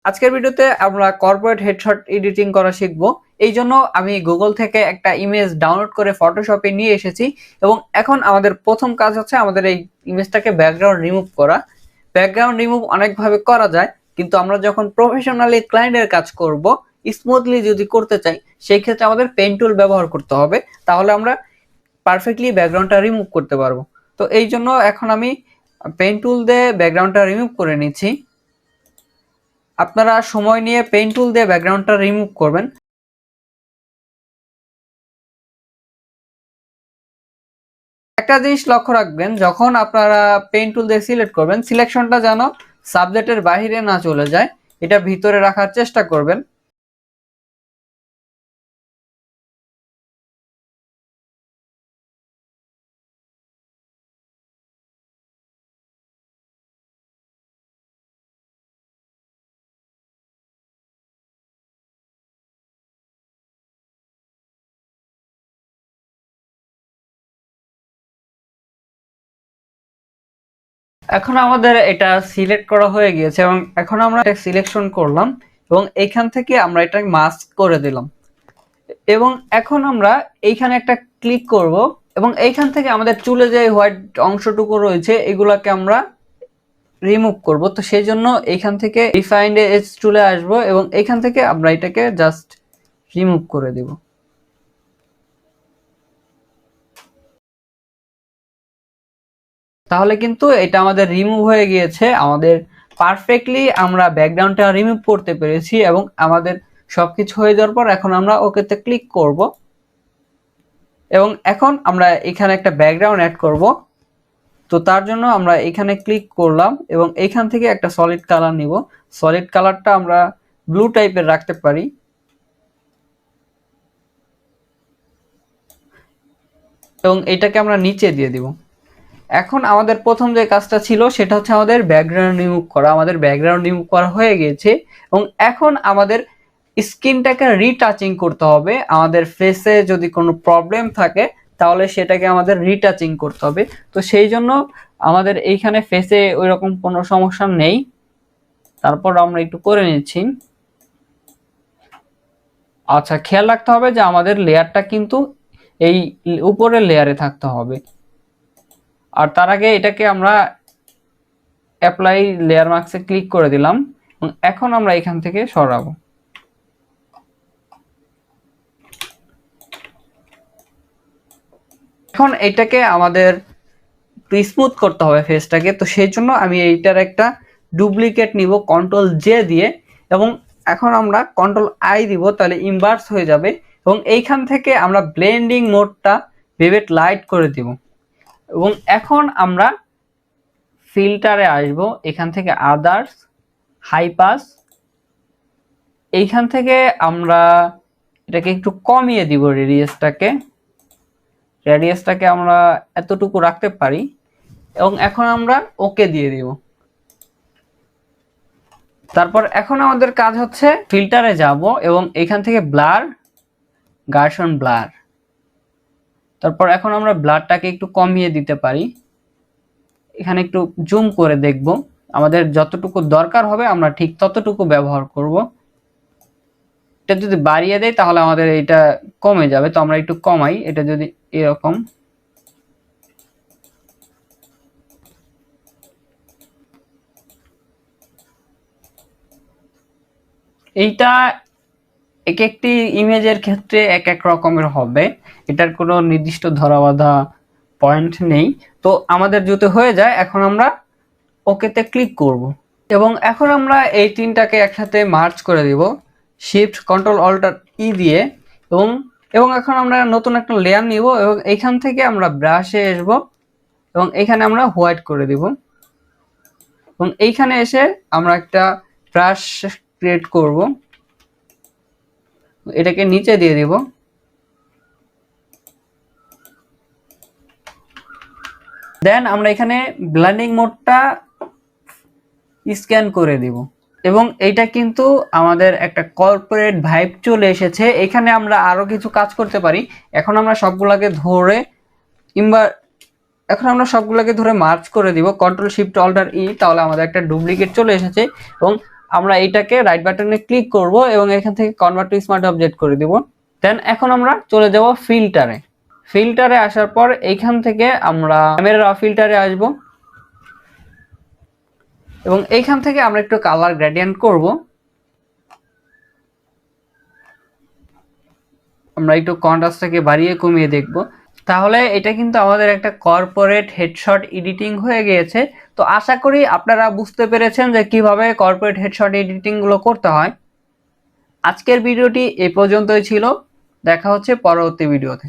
আজকের ভিডিওতে আমরা কর্পোরেট হেডশট এডিটিং করা শিখব। এই জন্য আমি গুগল থেকে একটা ইমেজ ডাউনলোড করে ফটোশপে নিয়ে এসেছি এবং এখন আমাদের প্রথম কাজ হচ্ছে আমাদের এই ইমেজটাকে ব্যাকগ্রাউন্ড রিমুভ করা। ব্যাকগ্রাউন্ড রিমুভ অনেকভাবে করা যায়, কিন্তু আমরা যখন প্রফেশনালি ক্লায়েন্টের কাজ করব, স্মুথলি যদি করতে চাই, সেই ক্ষেত্রে আমাদের পেন টুল ব্যবহার করতে হবে, তাহলে আমরা পারফেক্টলি ব্যাকগ্রাউন্ডটা রিমুভ করতে পারবো। তো এই জন্য এখন আমি পেন টুল দিয়ে ব্যাকগ্রাউন্ডটা রিমুভ করে নিচ্ছি। আপনারা সময় নিয়ে পেন টুল দিয়ে ব্যাকগ্রাউন্ডটা রিমুভ করবেন। একটা জিনিস লক্ষ্য রাখবেন, যখন আপনারা পেন টুল দিয়ে সিলেক্ট করবেন, সিলেকশনটা যেন সাবজেক্টের বাইরে না চলে যায়, এটা ভিতরে রাখার চেষ্টা করবেন। এখন আমাদের এটা সিলেক্ট করা হয়ে গিয়েছে এবং এখন আমরা এটা সিলেকশন করলাম এবং এইখান থেকে আমরা এটা মাস্ক করে দিলাম এবং এখন আমরা এইখানে একটা ক্লিক করব এবং এইখান থেকে আমাদের চুলে যে হোয়াইট অংশটুকু রয়েছে এগুলাকে আমরা রিমুভ করব। তো সেই জন্য এইখান থেকে রিফাইন্ড এজ টুলে আসবো এবং এইখান থেকে আমরা এটাকে জাস্ট রিমুভ করে দিব। তাহলে কিন্তু এটা আমাদের রিমুভ হয়ে গিয়েছে। আমাদের পারফেক্টলি আমরা ব্যাকগ্রাউন্ডটা রিমুভ করতে পেরেছি এবং আমাদের সবকিছু হয়ে যাওয়ার পর এখন আমরা ওকেতে ক্লিক করব এবং এখন আমরা এখানে একটা ব্যাকগ্রাউন্ড অ্যাড করব। তো তার জন্য আমরা এখানে ক্লিক করলাম এবং এইখান থেকে একটা সলিড কালার নিব। সলিড কালারটা আমরা ব্লু টাইপের রাখতে পারি এবং এটাকে আমরা নিচে দিয়ে দিব। এখন আমাদের প্রথম যে কাজটা ছিল সেটা হচ্ছে আমাদের ব্যাকগ্রাউন্ড রিমুভ করা। আমাদের ব্যাকগ্রাউন্ড রিমুভ করা হয়ে গিয়েছে এবং এখন আমাদের স্কিনটাকে রিটাচিং করতে হবে। আমাদের ফেসে যদি কোনো প্রবলেম থাকে তাহলে সেটাকে আমাদের রিটাচিং করতে হবে। তো সেই জন্য আমাদের এইখানে ফেসে ওই রকম কোনো সমস্যা নেই, তারপর আমরা একটু করে নিচ্ছি। আচ্ছা, খেয়াল রাখতে হবে যে আমাদের লেয়ারটা কিন্তু এই উপরের লেয়ারে থাকতে হবে। আর তার আগে এটাকে আমরা অ্যাপ্লাই লেয়ার মার্কসে ক্লিক করে দিলাম এবং এখন আমরা এখান থেকে সরাবো। এখন এটাকে আমাদের স্মুথ করতে হবে ফেসটাকে। তো সেই জন্য আমি এইটার একটা ডুপ্লিকেট নিব কন্ট্রোল জে দিয়ে এবং এখন আমরা কন্ট্রোল আই দিব, তাহলে ইনভার্স হয়ে যাবে এবং এইখান থেকে আমরা ব্লেন্ডিং মোডটা ভিভিড লাইট করে দিব এবং এখন আমরা ফিল্টারে আসব। এখান থেকে আদার্স, হাই পাস, এইখান থেকে আমরা এটাকে একটু কমিয়ে দিব। রেডিয়াসটাকে আমরা এতটুকু রাখতে পারি এবং এখন আমরা ওকে দিয়ে দিব। তারপর এখন আমাদের কাজ হচ্ছে ফিল্টারে যাব এবং এখান থেকে ব্লার, গার্সন ব্লার, তারপর এখন আমরা ব্লারটাকে একটু কমিয়ে দিতে পারি। এখানে একটু জুম করে দেখব, আমাদের যতটুকু দরকার হবে আমরা ঠিক ততটুকু ব্যবহার করব। এটা যদি বাড়িয়ে দেয় তাহলে আমাদের এটা কমে যাবে, তো আমরা একটু কমাই। এটা যদি এরকম, এইটা এক একটি ইমেজের ক্ষেত্রে এক এক রকমের হবে, এটার কোনো নির্দিষ্ট ধরাবাঁধা পয়েন্ট নেই। তো আমাদের যদি হয়ে যায় এখন আমরা ওকেতে ক্লিক করব এবং এখন আমরা এই তিনটাকে একসাথে মার্জ করে দিব শিফট কন্ট্রোল অল্টার ই দিয়ে এবং এবং এখন আমরা নতুন একটা লেয়ার নিব এবং এইখান থেকে আমরা ব্রাশে আসব এবং এইখানে আমরা হোয়াইট করে দিব এবং এইখানে এসে আমরা একটা ব্রাশ ক্রিয়েট করব, এটাকে নিচে দিয়ে দিব। দেন আমরা এখানে ব্লেন্ডিং মোডটা স্ক্যান করে দিব এবং এইটা কিন্তু আমাদের একটা কর্পোরেট ভাইব চলে এসেছে। এখানে আমরা আরো কিছু কাজ করতে পারি। এখন আমরা সবগুলোকে ধরে মার্জ করে দিব কন্ট্রোল শিফট অল্টার ই, তাহলে আমাদের একটা ডুপ্লিকেট চলে এসেছে এবং আমরা এটাকে রাইট বাটনে ক্লিক করব এবং এখান থেকে কনভার্ট টু স্মার্ট অবজেক্ট করে দিব। দেন এখন আমরা চলে যাব ফিল্টারে। ফিল্টারে আসার পর এইখান থেকে আমরা ক্যামেরা ফিল্টারে আসব এবং এইখান থেকে আমরা একটু কালার গ্রেডিয়েন্ট করব। আমরা একটু কন্ট্রাস্টটাকে বাড়িয়ে কমিয়ে দেখব। তাহলে এটা কিন্তু আমাদের একটা কর্পোরেট হেডশট এডিটিং হয়ে গিয়েছে। তো আশা করি আপনারা বুঝতে পেরেছেন যে কিভাবে কর্পোরেট হেডশট এডিটিং গুলো করতে হয়। আজকের ভিডিওটি এই পর্যন্তই ছিল। দেখা হচ্ছে পরবর্তী ভিডিওতে।